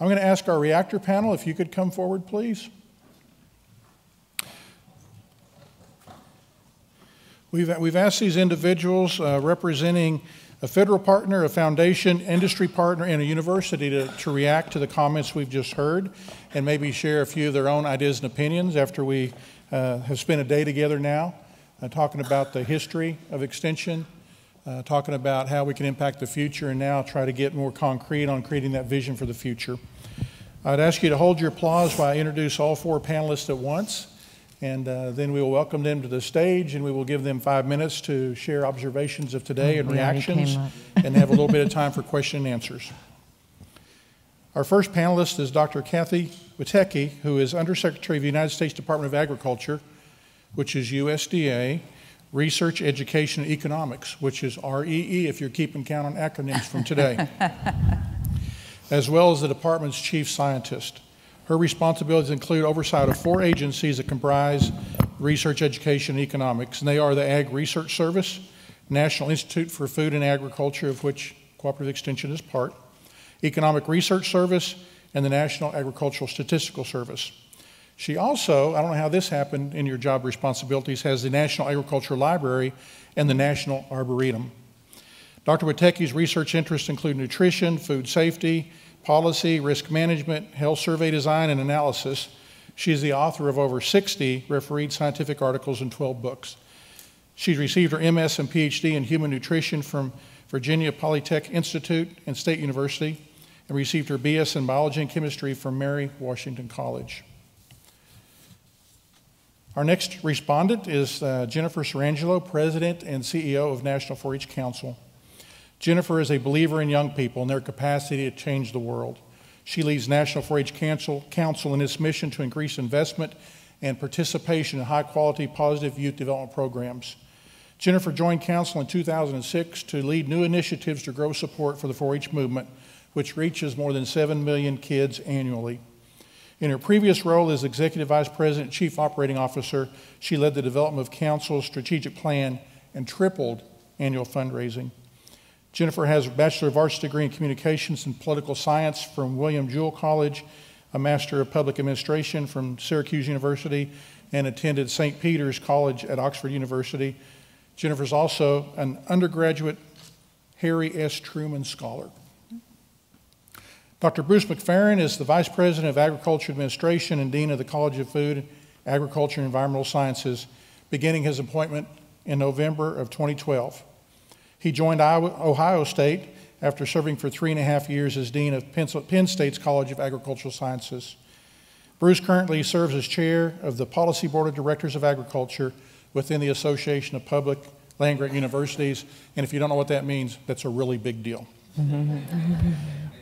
I'm going to ask our reactor panel if you could come forward, please. We've asked these individuals representing a federal partner, a foundation, industry partner, and a university to react to the comments we've just heard and maybe share a few of their own ideas and opinions after we have spent a day together now talking about the history of extension, talking about how we can impact the future, and now try to get more concrete on creating that vision for the future. I'd ask you to hold your applause while I introduce all four panelists at once, and then we will welcome them to the stage, and we will give them 5 minutes to share observations of today and reactions, and have a little bit of time for question and answers. Our first panelist is Dr. Kathy Woteki, who is Undersecretary of the United States Department of Agriculture, which is USDA, Research, Education, and Economics, which is REE if you're keeping count on acronyms from today, as well as the department's chief scientist. Her responsibilities include oversight of 4 agencies that comprise research, education, and economics, and they are the Ag Research Service, National Institute for Food and Agriculture, of which Cooperative Extension is part, Economic Research Service, and the National Agricultural Statistical Service. She also, I don't know how this happened in your job responsibilities, has the National Agricultural Library and the National Arboretum. Dr. Woteki's research interests include nutrition, food safety, policy, risk management, health survey design, and analysis. She is the author of over 60 refereed scientific articles and 12 books. She's received her MS and PhD in human nutrition from Virginia Polytech Institute and State University, and received her BS in biology and chemistry from Mary Washington College. Our next respondent is Jennifer Sirangelo, President and CEO of National 4-H Council. Jennifer is a believer in young people and their capacity to change the world. She leads National 4-H Council in its mission to increase investment and participation in high-quality, positive youth development programs. Jennifer joined Council in 2006 to lead new initiatives to grow support for the 4-H movement, which reaches more than 7 million kids annually. In her previous role as Executive Vice President and Chief Operating Officer, she led the development of Council's strategic plan and tripled annual fundraising. Jennifer has a Bachelor of Arts degree in Communications and Political Science from William Jewell College, a Master of Public Administration from Syracuse University, and attended St. Peter's College at Oxford University. Jennifer is also an undergraduate Harry S. Truman Scholar. Dr. Bruce McFerrin is the Vice President of Agriculture Administration and Dean of the College of Food, Agriculture, and Environmental Sciences, beginning his appointment in November of 2012. He joined Ohio State after serving for 3.5 years as Dean of Penn State's College of Agricultural Sciences. Bruce currently serves as Chair of the Policy Board of Directors of Agriculture within the Association of Public Land-Grant Universities, and if you don't know what that means, that's a really big deal.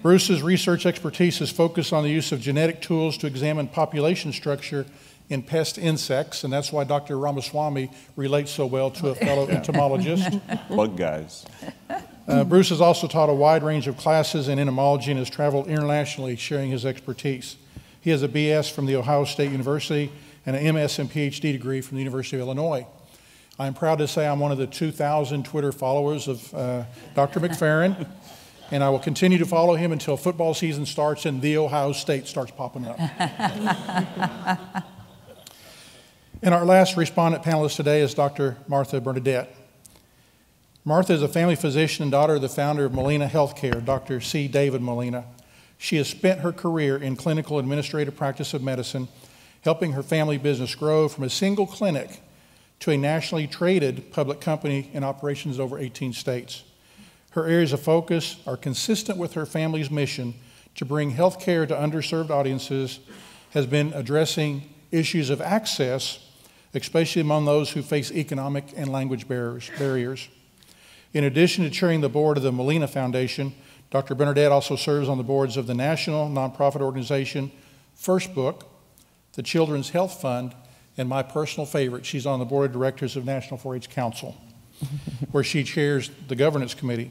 Bruce's research expertise is focused on the use of genetic tools to examine population structure in pest insects, and that's why Dr. Ramaswamy relates so well to a fellow entomologist. Bug guys. Bruce has also taught a wide range of classes in entomology and has traveled internationally sharing his expertise. He has a BS from the Ohio State University and an MS and PhD degree from the University of Illinois. I'm proud to say I'm one of the 2,000 Twitter followers of Dr. McFerrin, and I will continue to follow him until football season starts and the Ohio State starts popping up. And our last respondent panelist today is Dr. Martha Bernadette. Martha is a family physician and daughter of the founder of Molina Healthcare, Dr. C. David Molina. She has spent her career in clinical administrative practice of medicine, helping her family business grow from a single clinic to a nationally traded public company in operations in over 18 states. Her areas of focus are consistent with her family's mission to bring health care to underserved audiences, has been addressing issues of access, especially among those who face economic and language barriers. In addition to chairing the board of the Molina Foundation, Dr. Bernadette also serves on the boards of the national nonprofit organization First Book, the Children's Health Fund, and my personal favorite, she's on the board of directors of National 4-H Council, where she chairs the governance committee.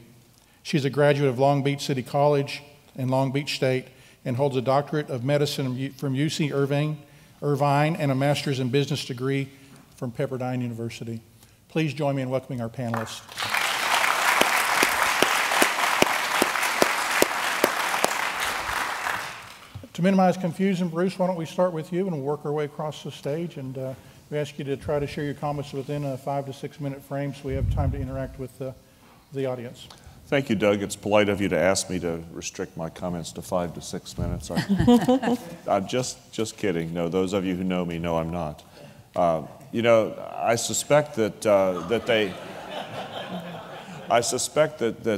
She's a graduate of Long Beach City College and Long Beach State and holds a doctorate of medicine from UC Irvine and a master's in business degree from Pepperdine University. Please join me in welcoming our panelists. To minimize confusion, Bruce, why don't we start with you and we'll work our way across the stage, and we ask you to try to share your comments within a 5 to 6 minute frame so we have time to interact with the audience. Thank you, Doug. It's polite of you to ask me to restrict my comments to 5 to 6 minutes. I'm just kidding. No, those of you who know me know I'm not. I suspect that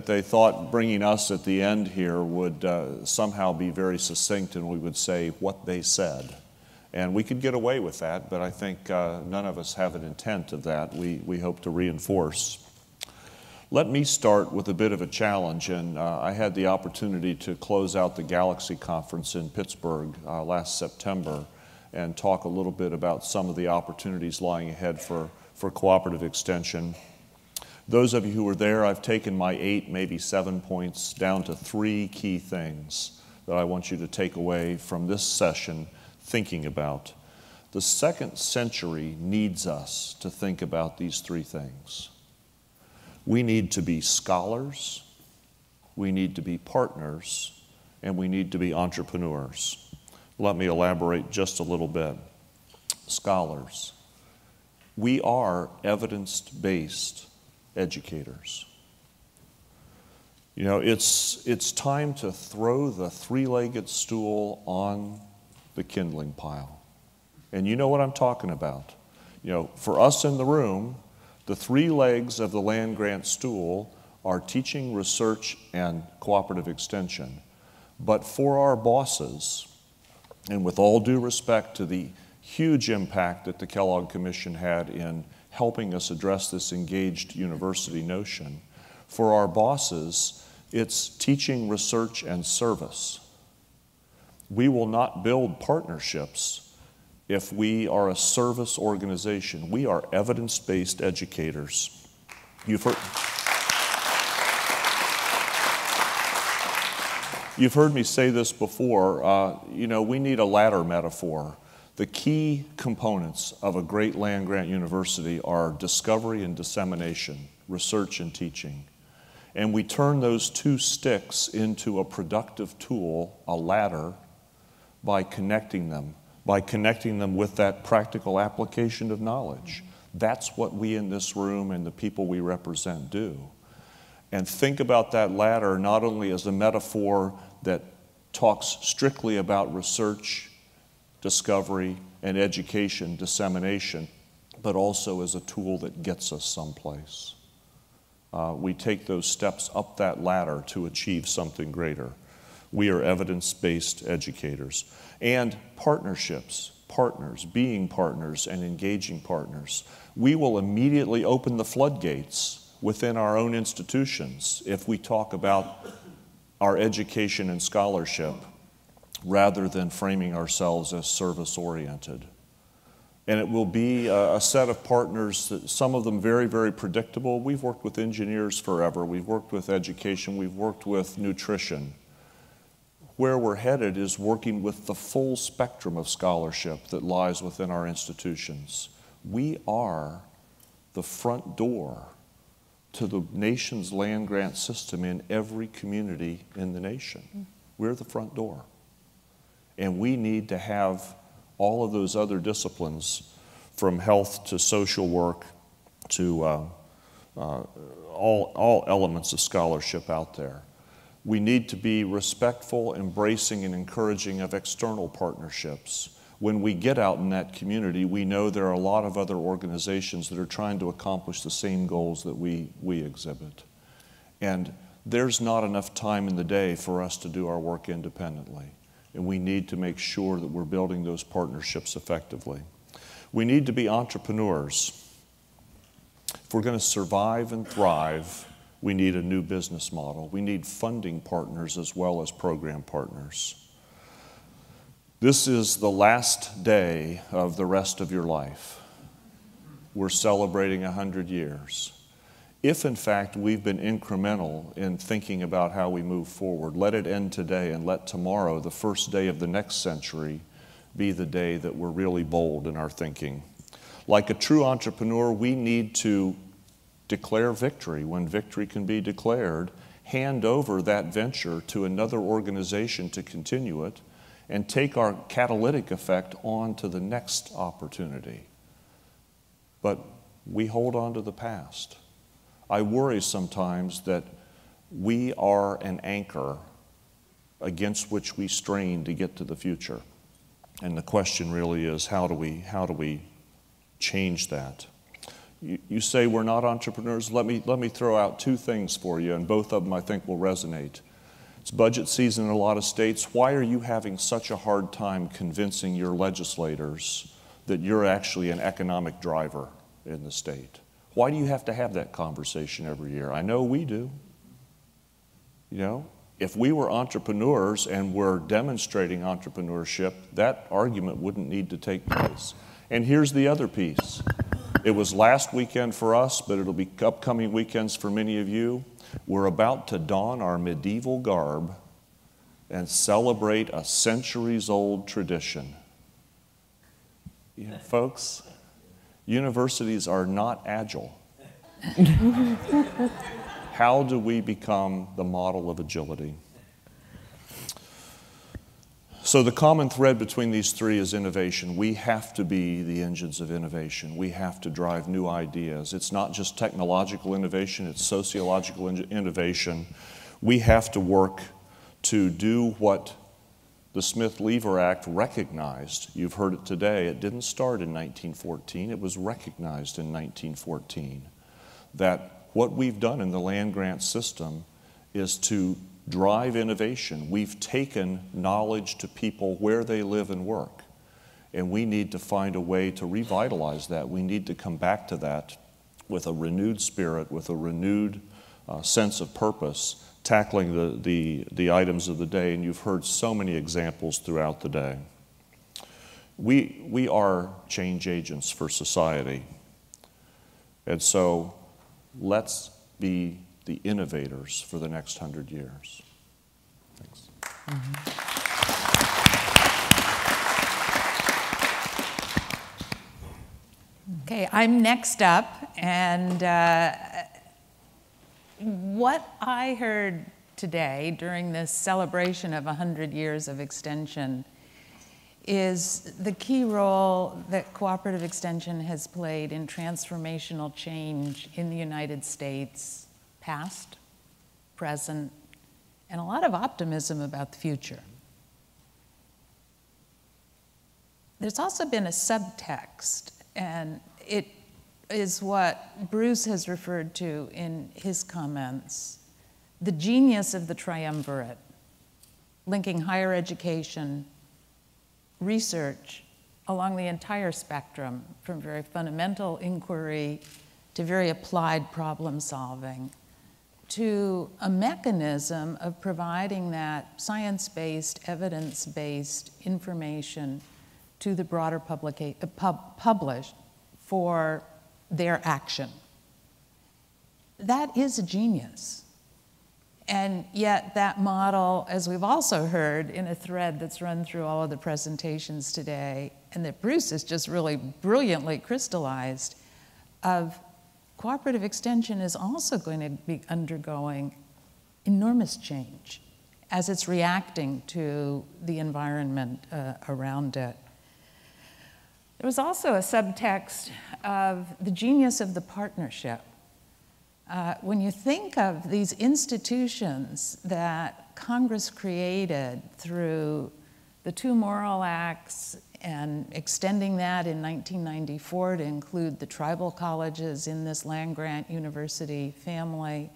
they thought bringing us at the end here would somehow be very succinct, and we would say what they said. And we could get away with that, but I think none of us have an intent of that. We hope to reinforce. Let me start with a bit of a challenge, and I had the opportunity to close out the Galaxy Conference in Pittsburgh last September and talk a little bit about some of the opportunities lying ahead for cooperative extension. Those of you who were there, I've taken my 8, maybe 7 points down to 3 key things that I want you to take away from this session thinking about. The second century needs us to think about these 3 things. We need to be scholars, we need to be partners, and we need to be entrepreneurs. Let me elaborate just a little bit. Scholars. We are evidence-based educators. It's time to throw the 3-legged stool on the kindling pile. And you know what I'm talking about. For us in the room, the 3 legs of the land-grant stool are teaching, research, and cooperative extension. But for our bosses, and with all due respect to the huge impact that the Kellogg Commission had in helping us address this engaged university notion, for our bosses, it's teaching, research, and service. We will not build partnerships if we are a service organization. We are evidence-based educators. You've heard me say this before. We need a ladder metaphor. The key components of a great land-grant university are discovery and dissemination, research and teaching. And we turn those 2 sticks into a productive tool, a ladder, by connecting them with that practical application of knowledge. That's what we in this room and the people we represent do. And think about that ladder not only as a metaphor that talks strictly about research, discovery, and education dissemination, but also as a tool that gets us someplace. We take those steps up that ladder to achieve something greater. We are evidence-based educators. And partnerships, partners, being partners and engaging partners. We will immediately open the floodgates within our own institutions if we talk about our education and scholarship rather than framing ourselves as service-oriented. And it will be a set of partners, some of them very, very predictable. We've worked with engineers forever. We've worked with education. We've worked with nutrition. Where we're headed is working with the full spectrum of scholarship that lies within our institutions. We are the front door to the nation's land-grant system in every community in the nation. We're the front door. And we need to have all of those other disciplines, from health to social work to all elements of scholarship out there. We need to be respectful, embracing, and encouraging of external partnerships. When we get out in that community, we know there are a lot of other organizations that are trying to accomplish the same goals that we exhibit. And there's not enough time in the day for us to do our work independently. And we need to make sure that we're building those partnerships effectively. We need to be entrepreneurs. If we're going to survive and thrive, we need a new business model. We need funding partners as well as program partners. This is the last day of the rest of your life. We're celebrating 100 years. If, in fact, we've been incremental in thinking about how we move forward, let it end today and let tomorrow, the first day of the next century, be the day that we're really bold in our thinking. Like a true entrepreneur, we need to declare victory when victory can be declared, hand over that venture to another organization to continue it, and take our catalytic effect on to the next opportunity. But we hold on to the past. I worry sometimes that we are an anchor against which we strain to get to the future. And the question really is, how do we change that? You say we're not entrepreneurs. Let me throw out two things for you, and both of them I think will resonate. It's budget season in a lot of states. Why are you having such a hard time convincing your legislators that you're actually an economic driver in the state? Why do you have to have that conversation every year? I know we do. You know, if we were entrepreneurs and were demonstrating entrepreneurship, that argument wouldn't need to take place. And here's the other piece. It was last weekend for us, but it'll be upcoming weekends for many of you. We're about to don our medieval garb and celebrate a centuries-old tradition. You know, folks, universities are not agile. How do we become the model of agility? So the common thread between these three is innovation. We have to be the engines of innovation. We have to drive new ideas. It's not just technological innovation, it's sociological innovation. We have to work to do what the Smith-Lever Act recognized. You've heard it today. It didn't start in 1914. It was recognized in 1914 that what we've done in the land grant system is to drive innovation. We've taken knowledge to people where they live and work, and we need to find a way to revitalize that. We need to come back to that with a renewed spirit, with a renewed sense of purpose, tackling the items of the day, and you've heard so many examples throughout the day. We are change agents for society, and so let's be the innovators for the next 100 years. Thanks. Okay, I'm next up, and what I heard today during this celebration of 100 years of extension is the key role that cooperative extension has played in transformational change in the United States, past, present, and a lot of optimism about the future. There's also been a subtext, and it is what Bruce has referred to in his comments, the genius of the triumvirate, linking higher education, research along the entire spectrum, from very fundamental inquiry to very applied problem solving, to a mechanism of providing that science-based, evidence-based information to the broader public for their action. That is a genius. And yet that model, as we've also heard in a thread that's run through all of the presentations today, and that Bruce has just really brilliantly crystallized, of cooperative extension is also going to be undergoing enormous change as it's reacting to the environment around it. There was also a subtext of the genius of the partnership. When you think of these institutions that Congress created through the two Morrill Acts and extending that in 1994 to include the tribal colleges in this land-grant university family,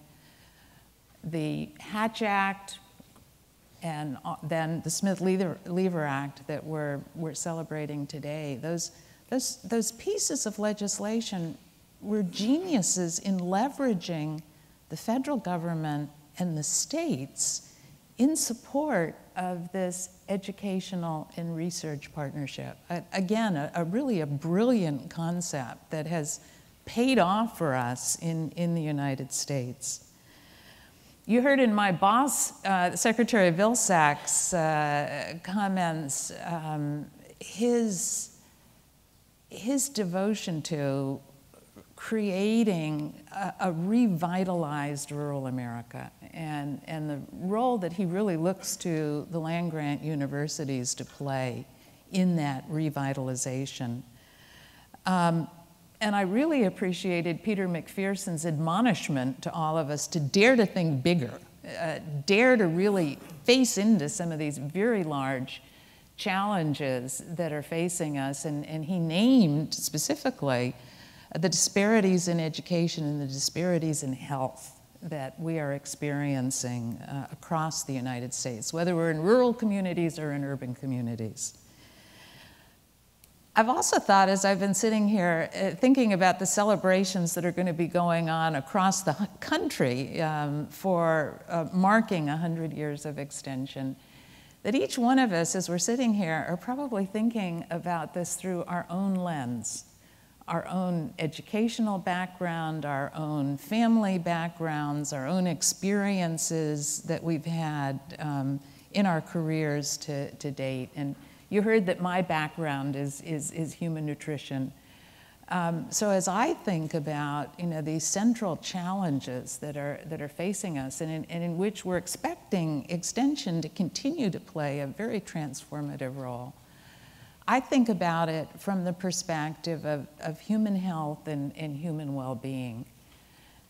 the Hatch Act, and then the Smith-Lever Act that we're celebrating today, those pieces of legislation were geniuses in leveraging the federal government and the states in support of this educational and research partnership. Again, a really brilliant concept that has paid off for us in the United States. You heard in my boss, Secretary Vilsack's comments, his devotion to creating a revitalized rural America, and the role that he really looks to the land-grant universities to play in that revitalization. And I really appreciated Peter McPherson's admonishment to all of us to dare to think bigger, dare to really face into some of these very large challenges that are facing us. And he named specifically the disparities in education and the disparities in health that we are experiencing across the United States, whether we're in rural communities or in urban communities. I've also thought, as I've been sitting here thinking about the celebrations that are going to be going on across the country for marking 100 years of extension, that each one of us, as we're sitting here, are probably thinking about this through our own lens, our own educational background, our own family backgrounds, our own experiences that we've had in our careers to date. And you heard that my background is human nutrition. So as I think about these central challenges that are facing us, and in which we're expecting extension to continue to play a very transformative role, I think about it from the perspective of human health and human well-being.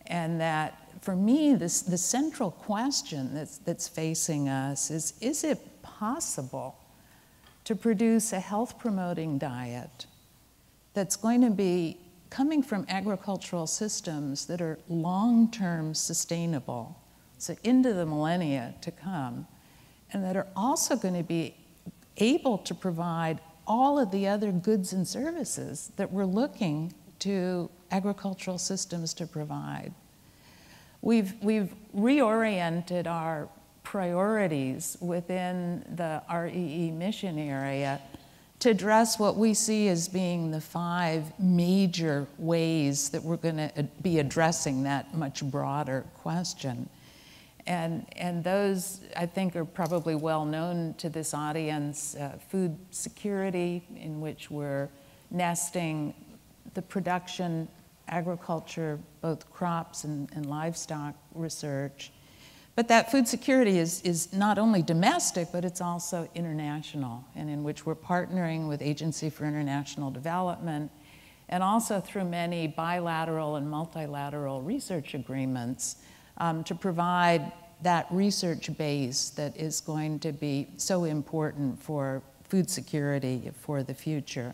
And that, for me, the central question that's facing us is it possible to produce a health-promoting diet that's going to be coming from agricultural systems that are long-term sustainable, so into the millennia to come, and that are also going to be able to provide all of the other goods and services that we're looking to agricultural systems to provide. We've reoriented our priorities within the REE mission area to address what we see as being the 5 major ways that we're going to be addressing that much broader question. And those, I think, are probably well known to this audience. Food security, in which we're nesting the production, agriculture, both crops and livestock research. But that food security is not only domestic, but it's also international, and in which we're partnering with Agency for International Development, and also through many bilateral and multilateral research agreements to provide that research base that is going to be so important for food security for the future.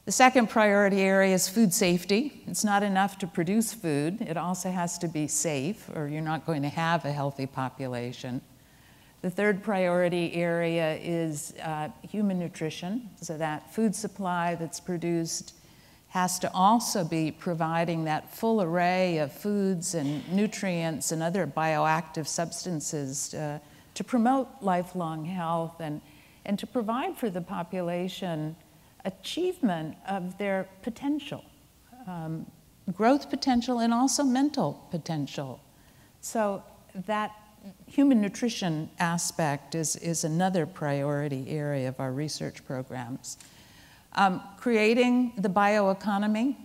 The second priority area is food safety. It's not enough to produce food. It also has to be safe, or you're not going to have a healthy population. The third priority area is human nutrition. So that food supply that's produced has to also be providing that full array of foods and nutrients and other bioactive substances to promote lifelong health and to provide for the population achievement of their potential, growth potential, and also mental potential. So that human nutrition aspect is another priority area of our research programs. Creating the bioeconomy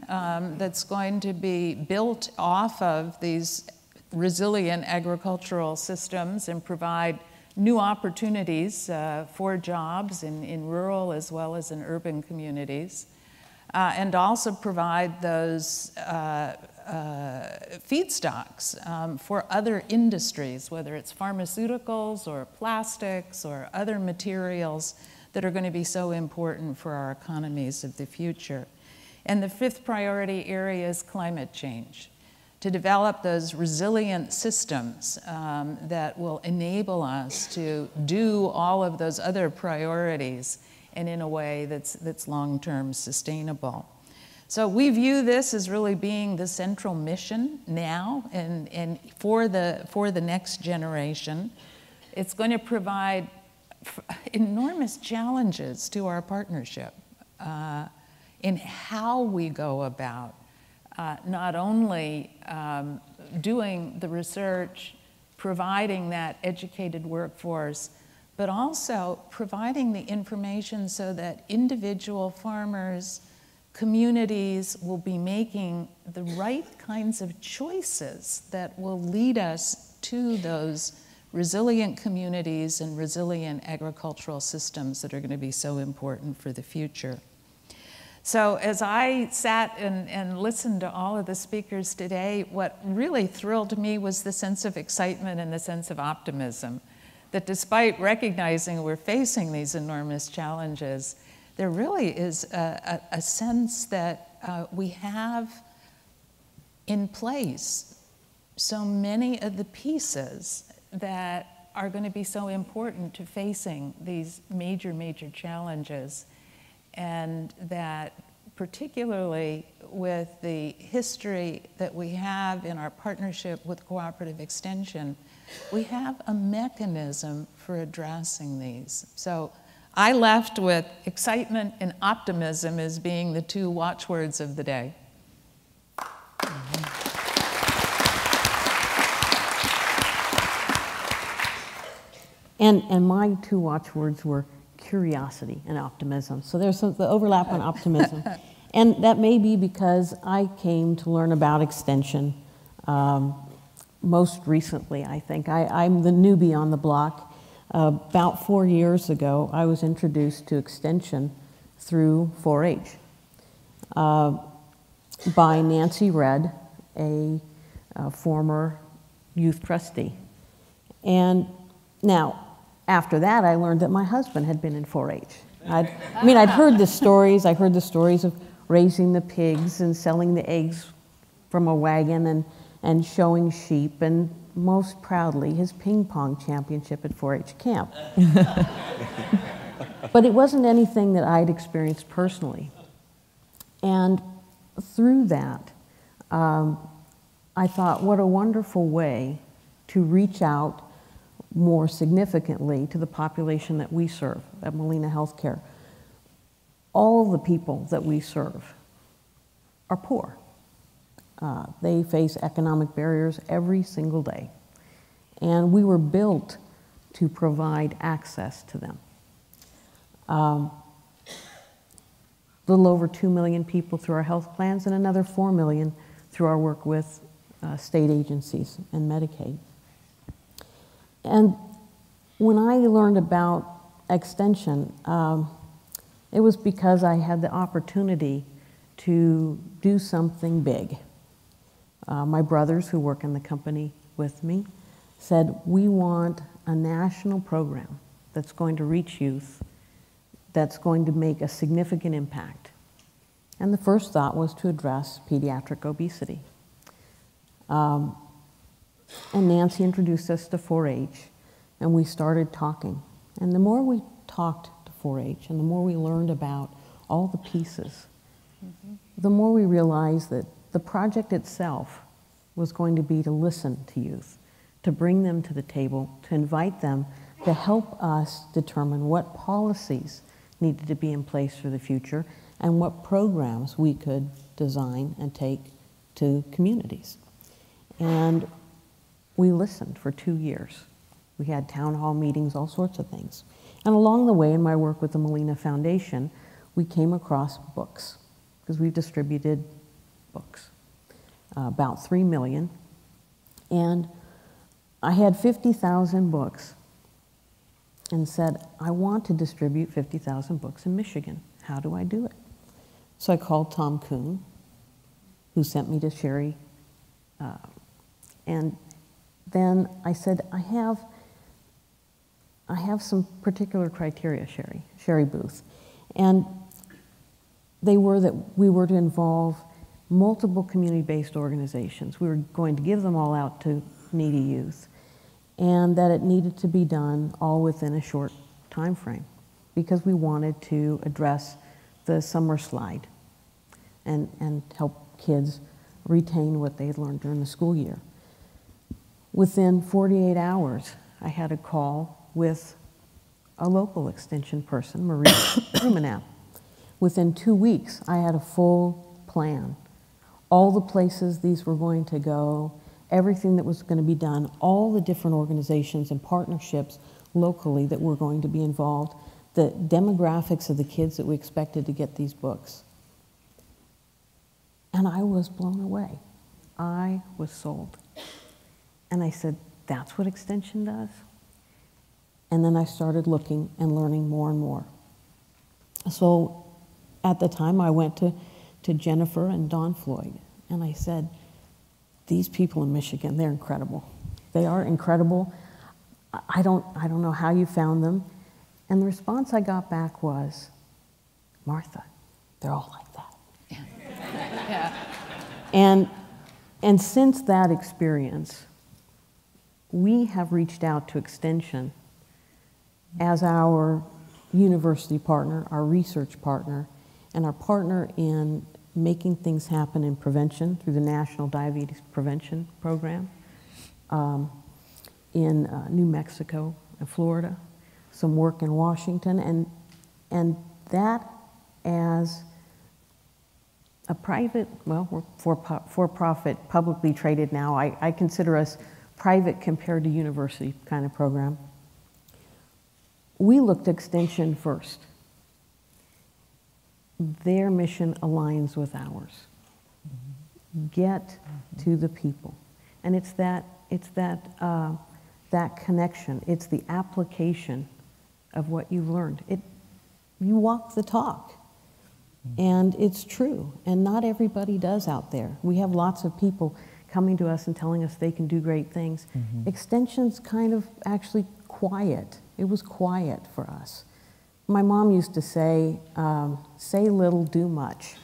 that's going to be built off of these resilient agricultural systems and provide new opportunities for jobs in rural as well as in urban communities, and also provide those feedstocks for other industries, whether it's pharmaceuticals or plastics or other materials that are going to be so important for our economies of the future. And the fifth priority area is climate change, to develop those resilient systems that will enable us to do all of those other priorities and in a way that's long-term sustainable. So we view this as really being the central mission now and for the next generation. It's going to provide enormous challenges to our partnership in how we go about not only doing the research, providing that educated workforce, but also providing the information so that individual farmers communities will be making the right kinds of choices that will lead us to those resilient communities and resilient agricultural systems that are going to be so important for the future. So as I sat and listened to all of the speakers today, what really thrilled me was the sense of excitement and the sense of optimism, that despite recognizing we're facing these enormous challenges, there really is a sense that we have in place so many of the pieces that are going to be so important to facing these major, major challenges. And that particularly with the history that we have in our partnership with Cooperative Extension, we have a mechanism for addressing these. So I left with excitement and optimism as being the two watchwords of the day. And my two watchwords were curiosity and optimism. So there's the overlap on optimism. And that may be because I came to learn about extension most recently, I think. I'm the newbie on the block. About 4 years ago, I was introduced to extension through 4-H by Nancy Redd, a former youth trustee. And now, after that, I learned that my husband had been in 4-H. I'd heard the stories. I heard the stories of raising the pigs and selling the eggs from a wagon and showing sheep, and most proudly, his ping pong championship at 4-H camp. But it wasn't anything that I'd experienced personally. And through that, I thought, what a wonderful way to reach out more significantly to the population that we serve at Molina Healthcare. All the people that we serve are poor. They face economic barriers every single day. And we were built to provide access to them. A little over 2 million people through our health plans and another 4 million through our work with state agencies and Medicaid. And when I learned about extension, it was because I had the opportunity to do something big. My brothers who work in the company with me said, we want a national program that's going to reach youth, that's going to make a significant impact. And the first thought was to address pediatric obesity. And Nancy introduced us to 4-H, and we started talking. And the more we talked to 4-H, and the more we learned about all the pieces, the more we realized that the project itself was going to be to listen to youth, to bring them to the table, to invite them to help us determine what policies needed to be in place for the future and what programs we could design and take to communities. And we listened for 2 years. We had town hall meetings, all sorts of things. And along the way, in my work with the Molina Foundation, we came across books, because we've distributed books, about 3 million. And I had 50,000 books and said, I want to distribute 50,000 books in Michigan. How do I do it? So I called Tom Kuhn, who sent me to Sherry. And then I said, I have some particular criteria, Sherry Booth. And they were that we were to involve multiple community-based organizations. We were going to give them all out to needy youth, and that it needed to be done all within a short time frame, because we wanted to address the summer slide and help kids retain what they had learned during the school year. Within 48 hours, I had a call with a local extension person, Marie Rumenap. Within 2 weeks, I had a full plan. All the places these were going to go, everything that was going to be done, all the different organizations and partnerships locally that were going to be involved, the demographics of the kids that we expected to get these books. And I was blown away. I was sold. And I said, that's what Extension does? And then I started looking and learning more and more. So at the time, I went to Jennifer and Don Floyd, and I said, these people in Michigan, they're incredible. They are incredible. I don't know how you found them. And the response I got back was, Martha, they're all like that. Yeah. And since that experience, we have reached out to Extension as our university partner, our research partner, and our partner in making things happen in prevention through the National Diabetes Prevention Program in New Mexico and Florida, some work in Washington, and that as a private, well, we're for-profit, publicly traded now. I consider us private compared to university kind of program. We looked at Extension first. Their mission aligns with ours. Get to the people. And it's that connection. It's the application of what you've learned. You walk the talk. And it's true. And not everybody does out there. We have lots of people coming to us and telling us they can do great things. Extension's kind of actually quiet. It was quiet for us. My mom used to say, say little, do much.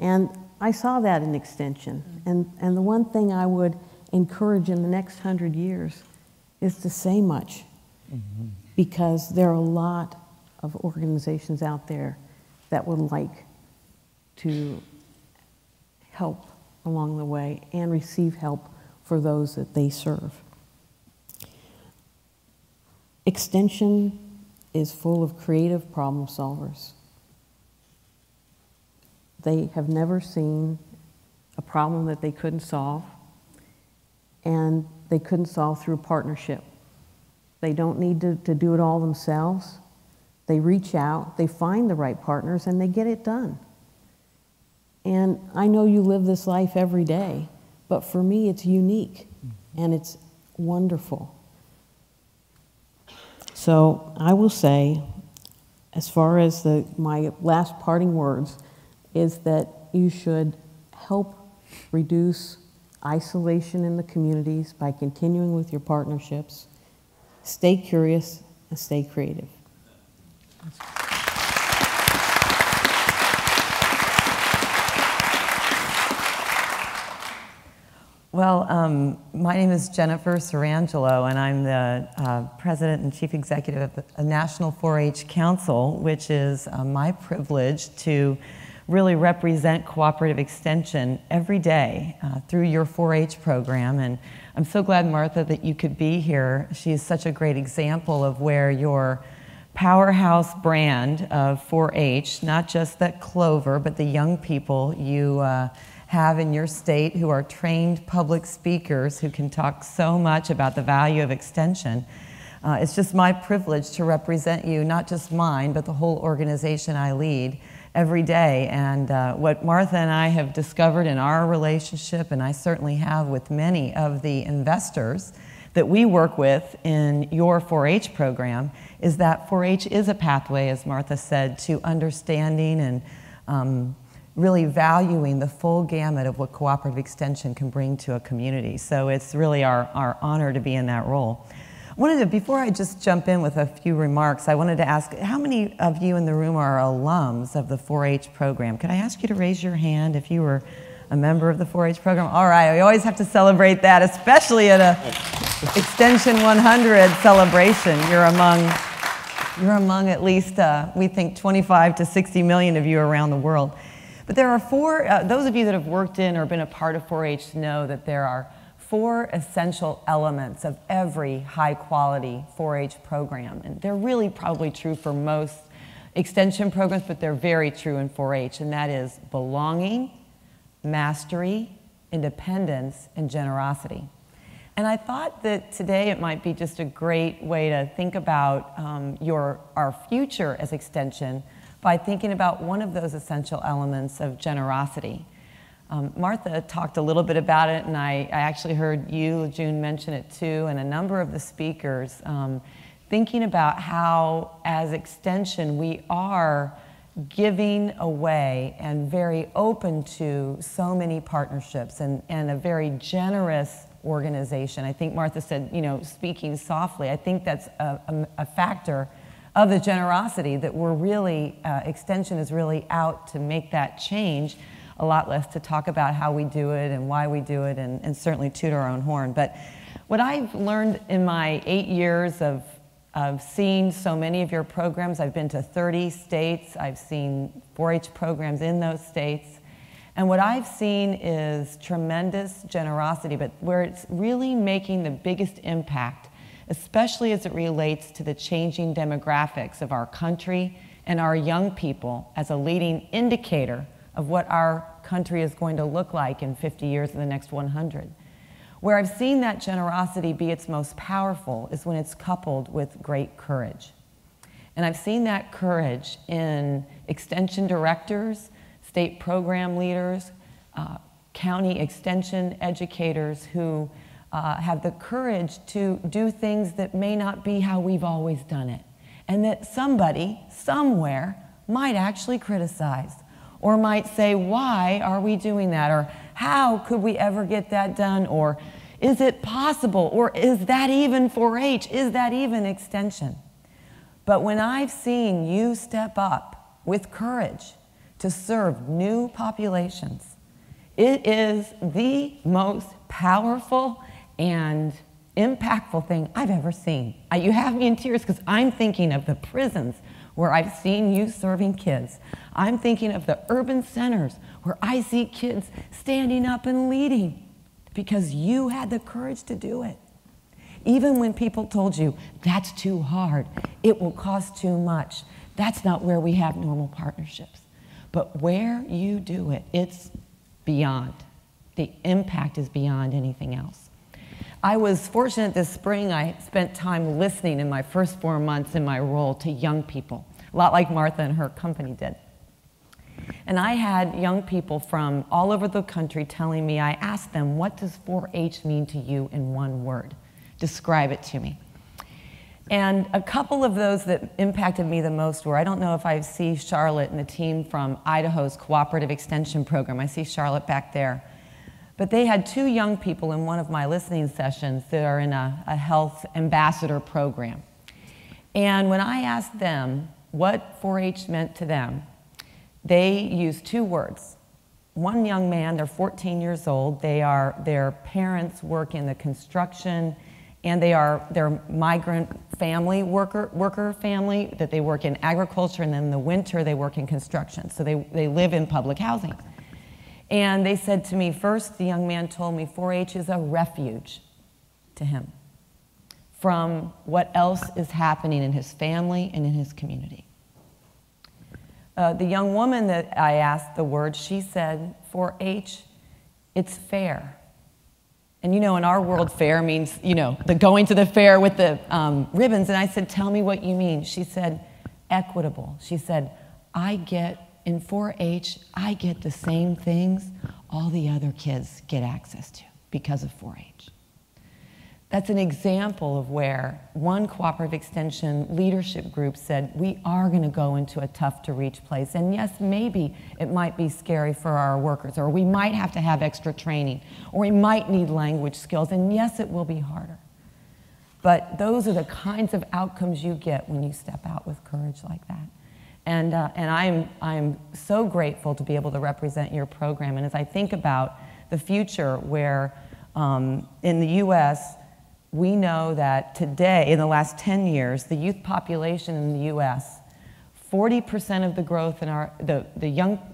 And I saw that in Extension. And the one thing I would encourage in the next 100 years is to say much. Because there are a lot of organizations out there that would like to help along the way and receive help for those that they serve. Extension is full of creative problem solvers. They have never seen a problem that they couldn't solve, and they couldn't solve through a partnership. They don't need to do it all themselves. They reach out, they find the right partners, and they get it done. And I know you live this life every day, but for me it's unique, and it's wonderful. So I will say, as far as my last parting words, is that you should help reduce isolation in the communities by continuing with your partnerships. Stay curious and stay creative. Well, my name is Jennifer Sirangelo, and I'm the President and Chief Executive of the National 4-H Council, which is my privilege to really represent Cooperative Extension every day through your 4-H program. And I'm so glad, Martha, that you could be here. She is such a great example of where your powerhouse brand of 4-H, not just that Clover, but the young people you have in your state who are trained public speakers who can talk so much about the value of extension. It's just my privilege to represent you, not just mine, but the whole organization I lead every day. And what Martha and I have discovered in our relationship, and I certainly have with many of the investors that we work with in your 4-H program, is that 4-H is a pathway, as Martha said, to understanding and really valuing the full gamut of what cooperative extension can bring to a community. So it's really our honor to be in that role. I wanted to, before I just jump in with a few remarks, I wanted to ask, how many of you in the room are alums of the 4-H program? Could I ask you to raise your hand if you were a member of the 4-H program? All right, we always have to celebrate that, especially at a Extension 100 celebration. You're among at least, we think, 25 to 60 million of you around the world. But there are those of you that have worked in or been a part of 4-H know that there are 4 essential elements of every high-quality 4-H program. And they're really probably true for most extension programs, but they're very true in 4-H, and that is belonging, mastery, independence, and generosity. And I thought that today it might be just a great way to think about our future as extension by thinking about one of those essential elements of generosity. Martha talked a little bit about it, and I actually heard you, June, mention it too, and a number of the speakers, thinking about how, as Extension, we are giving away and very open to so many partnerships and a very generous organization. I think Martha said, you know, speaking softly, I think that's a factor of the generosity that we're really, Extension is really out to make that change, a lot less to talk about how we do it and why we do it and certainly toot our own horn. But what I've learned in my 8 years of seeing so many of your programs, I've been to 30 states, I've seen 4-H programs in those states, and what I've seen is tremendous generosity, but where it's really making the biggest impact, especially as it relates to the changing demographics of our country and our young people as a leading indicator of what our country is going to look like in 50 years and the next 100. Where I've seen that generosity be its most powerful is when it's coupled with great courage. And I've seen that courage in extension directors, state program leaders, county extension educators who have the courage to do things that may not be how we've always done it, and that somebody, somewhere, might actually criticize, or might say, why are we doing that? Or how could we ever get that done? Or is it possible? Or is that even 4-H? Is that even extension? But when I've seen you step up with courage to serve new populations, it is the most powerful and impactful thing I've ever seen. You have me in tears because I'm thinking of the prisons where I've seen you serving kids. I'm thinking of the urban centers where I see kids standing up and leading because you had the courage to do it. Even when people told you, that's too hard, it will cost too much, that's not where we have normal partnerships. But where you do it, it's beyond. The impact is beyond anything else. I was fortunate this spring, I spent time listening in my first 4 months in my role to young people, a lot like Martha and her company did. And I had young people from all over the country telling me, I asked them, what does 4-H mean to you in one word? Describe it to me. And a couple of those that impacted me the most were, I don't know if I see Charlotte and the team from Idaho's Cooperative Extension Program. I see Charlotte back there. But they had 2 young people in one of my listening sessions that are in a health ambassador program. And when I asked them what 4-H meant to them, they used 2 words. One young man, they're 14 years old, their parents work in the construction, and they're migrant family, worker family, that they work in agriculture, and then in the winter they work in construction. So they live in public housing. And they said to me, first, the young man told me 4-H is a refuge to him from what else is happening in his family and in his community. The young woman that I asked the word, she said, 4-H, it's fair. And you know, in our world, fair means, you know, the going to the fair with the ribbons. And I said, tell me what you mean. She said, equitable. She said, in 4-H, I get the same things all the other kids get access to because of 4-H. That's an example of where one cooperative extension leadership group said, we are going to go into a tough-to-reach place. And yes, maybe it might be scary for our workers, or we might have to have extra training, or we might need language skills, and yes, it will be harder. But those are the kinds of outcomes you get when you step out with courage like that. And I'm so grateful to be able to represent your program. And as I think about the future where in the U.S., we know that today, in the last 10 years, the youth population in the U.S., 40% of the growth in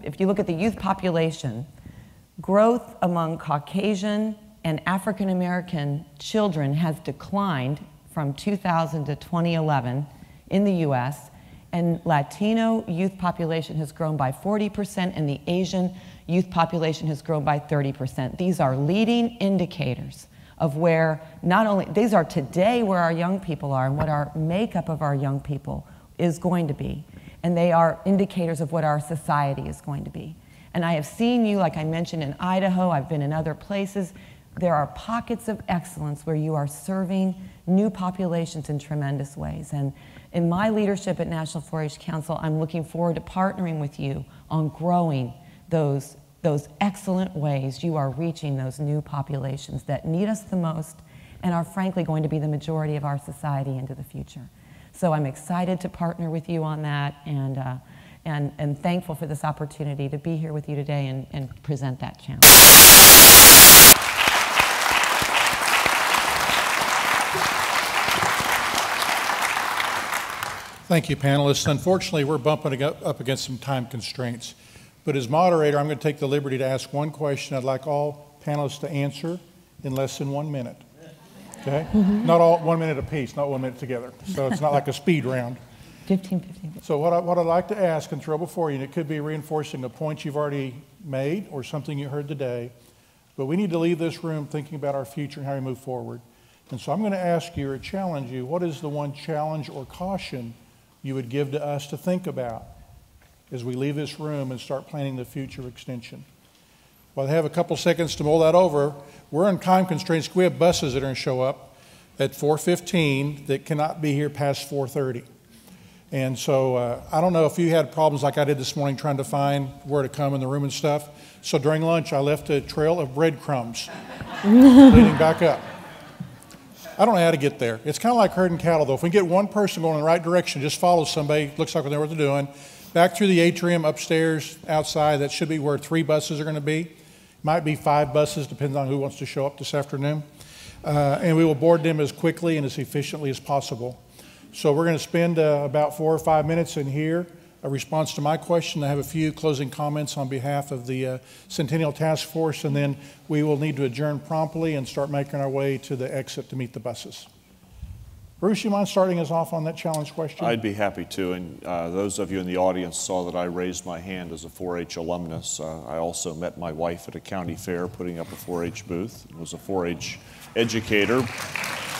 if you look at the youth population, growth among Caucasian and African American children has declined from 2000 to 2011 in the U.S., and Latino youth population has grown by 40%, and the Asian youth population has grown by 30%. These are leading indicators of where these are today where our young people are and what our makeup of our young people is going to be. And they are indicators of what our society is going to be. And I have seen you, like I mentioned, in Idaho. I've been in other places. There are pockets of excellence where you are serving new populations in tremendous ways. And in my leadership at National 4-H Council, I'm looking forward to partnering with you on growing those excellent ways you are reaching those new populations that need us the most and are frankly going to be the majority of our society into the future. So I'm excited to partner with you on that, and thankful for this opportunity to be here with you today and present that challenge. Thank you, panelists. Unfortunately, we're bumping up against some time constraints. But as moderator, I'm going to take the liberty to ask one question I'd like all panelists to answer in less than 1 minute. Okay? Not all 1 minute apiece, not 1 minute together. So it's not like a speed round. 15. So what I'd like to ask and throw before you, and it could be reinforcing a point you've already made or something you heard today, but we need to leave this room thinking about our future and how we move forward. And so I'm going to ask you or challenge you, what is the one challenge or caution you would give to us to think about as we leave this room and start planning the future of Extension? Well, I have a couple seconds to mull that over. We're on time constraints. We have buses that are going to show up at 4:15 that cannot be here past 4:30. And so I don't know if you had problems like I did this morning trying to find where to come in the room and stuff. So during lunch, I left a trail of breadcrumbs leading back up. I don't know how to get there. It's kind of like herding cattle, though. If we get one person going in the right direction, just follow somebody, looks like they know what they're doing, back through the atrium, upstairs, outside, that should be where 3 buses are going to be. Might be 5 buses, depends on who wants to show up this afternoon. And we will board them as quickly and as efficiently as possible. So we're going to spend about 4 or 5 minutes in here, a response to my question. I have a few closing comments on behalf of the Centennial Task Force, and then we will need to adjourn promptly and start making our way to the exit to meet the buses. Bruce, you mind starting us off on that challenge question? I'd be happy to, and those of you in the audience saw that I raised my hand as a 4-H alumnus. I also met my wife at a county fair putting up a 4-H booth, and was a 4-H educator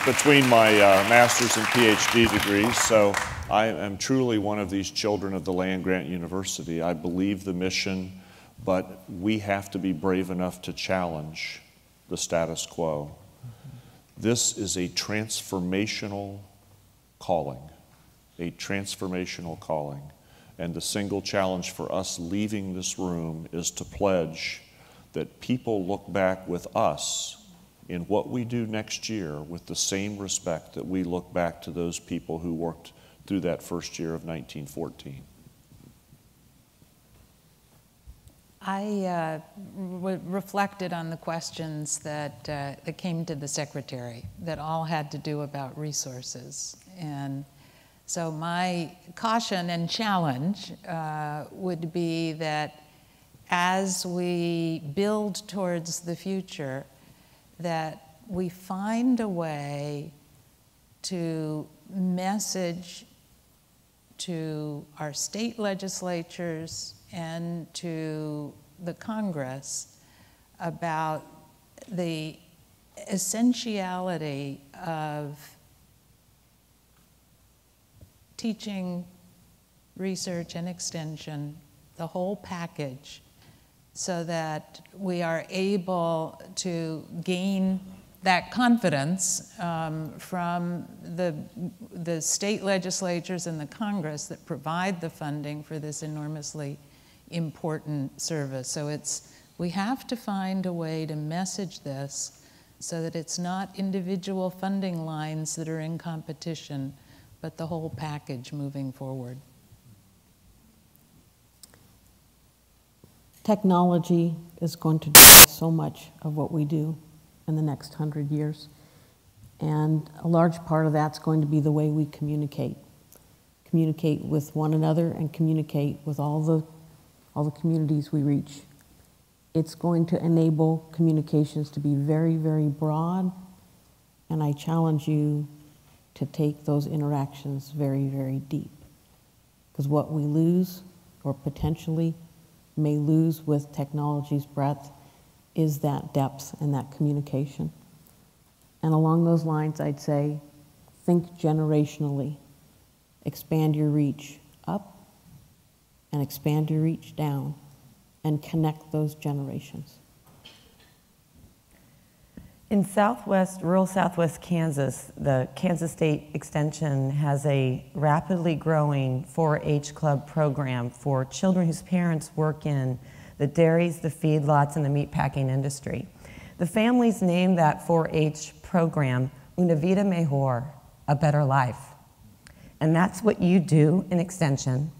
between my master's and PhD degrees. So I am truly one of these children of the land-grant university. I believe the mission, but we have to be brave enough to challenge the status quo. This is a transformational calling, And the single challenge for us leaving this room is to pledge that people look back with us in what we do next year with the same respect that we look back to those people who worked through that first year of 1914. I reflected on the questions that came to the secretary that all had to do about resources. And so my caution and challenge would be that as we build towards the future, that we find a way to message to our state legislatures and to the Congress about the essentiality of teaching, research, and extension, the whole package, so that we are able to gain that confidence from the state legislatures and the Congress that provide the funding for this enormously important service. So we have to find a way to message this so that it's not individual funding lines that are in competition, but the whole package moving forward. Technology is going to drive so much of what we do in the next 100 years. And a large part of that's going to be the way we communicate. Communicate with one another and communicate with all the communities we reach. It's going to enable communications to be very, very broad, and I challenge you to take those interactions very, very deep. Because what we lose, or potentially may lose with technology's breadth, is that depth and that communication. And along those lines, I'd say, think generationally. Expand your reach up and expand your reach down. and connect those generations. In rural southwest Kansas, the Kansas State Extension has a rapidly growing 4-H club program for children whose parents work in the dairies, the feedlots, and the meatpacking industry. The families named that 4-H program Una Vida Mejor, a better life. And that's what you do in Extension,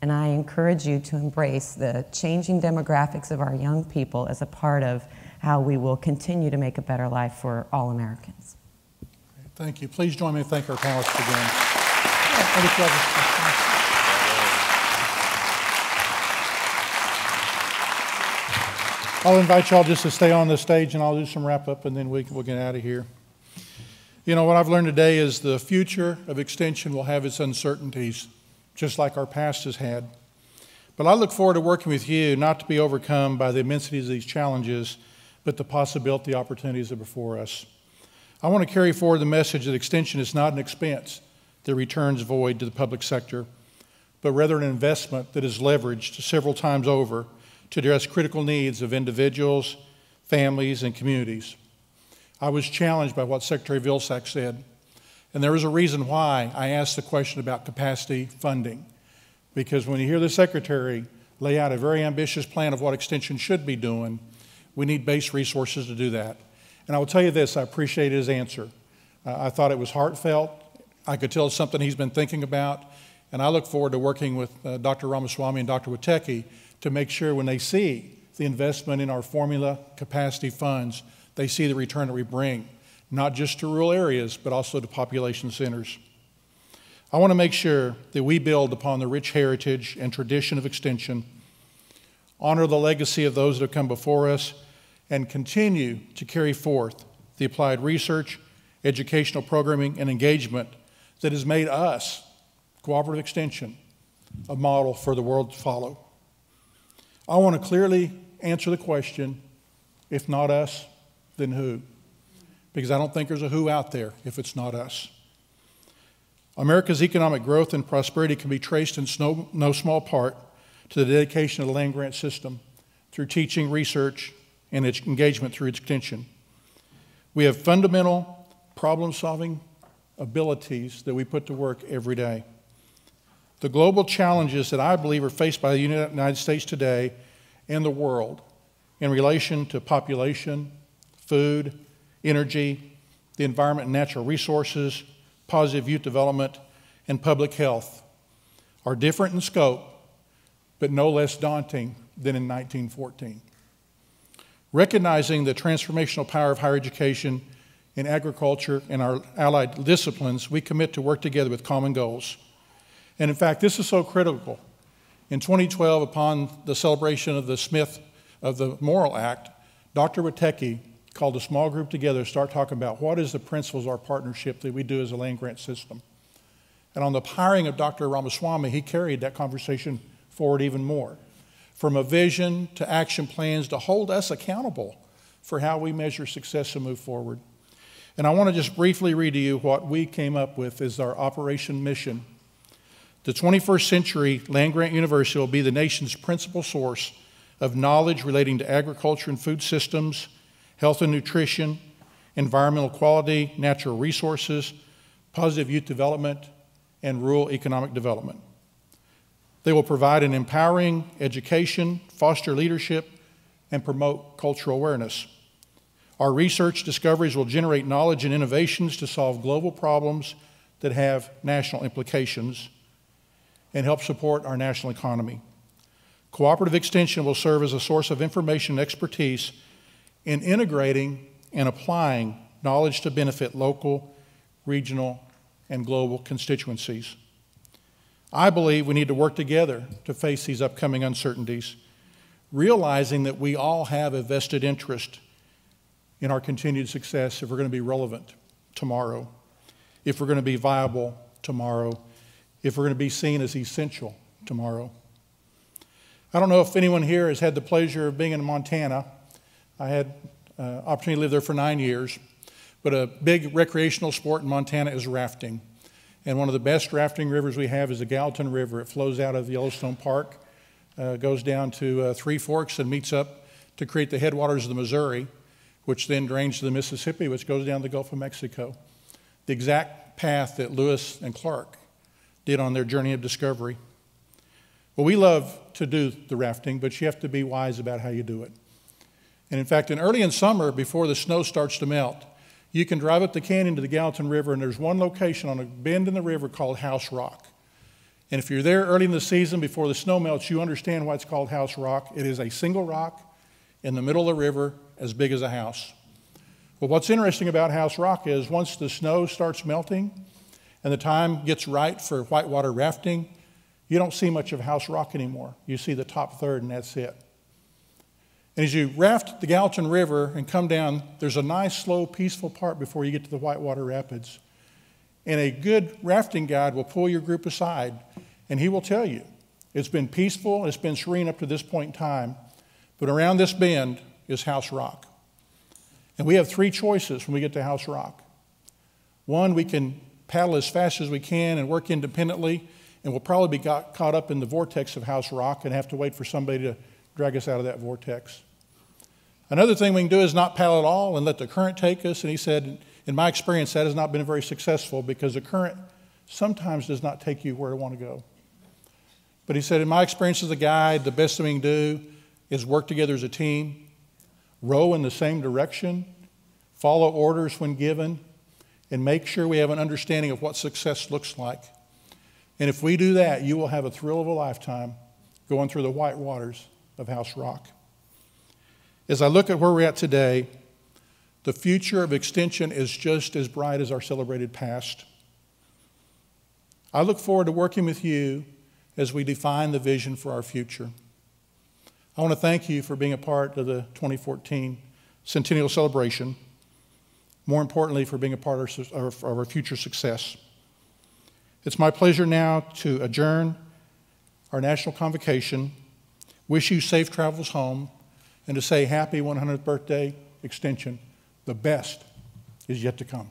and I encourage you to embrace the changing demographics of our young people as a part of how we will continue to make a better life for all Americans. Thank you. Please join me in thanking our panelists again. I'll invite y'all just to stay on the stage and I'll do some wrap up and then we'll get out of here. You know, what I've learned today is the future of Extension will have its uncertainties, just like our past has had. But I look forward to working with you, not to be overcome by the immensities of these challenges, but the possibility, the opportunities that are before us. I want to carry forward the message that Extension is not an expense that returns void to the public sector, but rather an investment that is leveraged several times over to address critical needs of individuals, families, and communities. I was challenged by what Secretary Vilsack said, and there was a reason why I asked the question about capacity funding, because when you hear the Secretary lay out a very ambitious plan of what Extension should be doing, we need base resources to do that. And I will tell you this, I appreciate his answer. I thought it was heartfelt. I could tell it's something he's been thinking about, and I look forward to working with Dr. Ramaswamy and Dr. Woteki to make sure when they see the investment in our formula capacity funds, they see the return that we bring, not just to rural areas, but also to population centers. I want to make sure that we build upon the rich heritage and tradition of Extension, honor the legacy of those that have come before us, and continue to carry forth the applied research, educational programming, and engagement that has made us, Cooperative Extension, a model for the world to follow. I want to clearly answer the question, if not us, then who? Because I don't think there's a who out there if it's not us. America's economic growth and prosperity can be traced in no small part to the dedication of the land grant system through teaching, research, and its engagement through its extension. We have fundamental problem-solving abilities that we put to work every day. The global challenges that I believe are faced by the United States today and the world in relation to population, food, energy, the environment and natural resources, positive youth development, and public health are different in scope, but no less daunting than in 1914. Recognizing the transformational power of higher education in agriculture and our allied disciplines, we commit to work together with common goals. And in fact, this is so critical. In 2012, upon the celebration of the Morrill Act, Dr. Woteki called a small group together to start talking about what is the principles of our partnership that we do as a land grant system. And on the hiring of Dr. Ramaswamy, he carried that conversation forward even more. From a vision to action plans to hold us accountable for how we measure success and move forward. And I want to just briefly read to you what we came up with as our operation mission. The 21st century land grant university will be the nation's principal source of knowledge relating to agriculture and food systems, health and nutrition, environmental quality, natural resources, positive youth development, and rural economic development. They will provide an empowering education, foster leadership, and promote cultural awareness. Our research discoveries will generate knowledge and innovations to solve global problems that have national implications and help support our national economy. Cooperative Extension will serve as a source of information and expertise in integrating and applying knowledge to benefit local, regional, and global constituencies. I believe we need to work together to face these upcoming uncertainties, realizing that we all have a vested interest in our continued success if we're going to be relevant tomorrow, if we're going to be viable tomorrow, if we're going to be seen as essential tomorrow. I don't know if anyone here has had the pleasure of being in Montana. I had opportunity to live there for 9 years, but a big recreational sport in Montana is rafting. And one of the best rafting rivers we have is the Gallatin River. It flows out of Yellowstone Park goes down to Three Forks and meets up to create the headwaters of the Missouri, which then drains to the Mississippi, which goes down the Gulf of Mexico. The exact path that Lewis and Clark did on their journey of discovery. Well, we love to do the rafting, but you have to be wise about how you do it. And in fact, early in summer, before the snow starts to melt, you can drive up the canyon to the Gallatin River, and there's one location on a bend in the river called House Rock. And if you're there early in the season before the snow melts, you understand why it's called House Rock. It is a single rock in the middle of the river as big as a house. Well, what's interesting about House Rock is once the snow starts melting and the time gets right for whitewater rafting, you don't see much of House Rock anymore. You see the top third, and that's it. And as you raft the Gallatin River and come down, there's a nice, slow, peaceful part before you get to the Whitewater Rapids. And a good rafting guide will pull your group aside, and he will tell you, it's been peaceful, it's been serene up to this point in time, but around this bend is House Rock. And we have three choices when we get to House Rock. One, we can paddle as fast as we can and work independently, and we'll probably be caught up in the vortex of House Rock and have to wait for somebody to drag us out of that vortex. Another thing we can do is not paddle at all and let the current take us. And he said, in my experience, that has not been very successful because the current sometimes does not take you where you want to go. But he said, in my experience as a guide, the best thing we can do is work together as a team, row in the same direction, follow orders when given, and make sure we have an understanding of what success looks like. And if we do that, you will have a thrill of a lifetime going through the white waters of House Rock. As I look at where we're at today, the future of extension is just as bright as our celebrated past. I look forward to working with you as we define the vision for our future. I want to thank you for being a part of the 2014 Centennial Celebration. More importantly, for being a part of our future success. It's my pleasure now to adjourn our National Convocation, wish you safe travels home, and to say happy 100th birthday, Extension. The best is yet to come.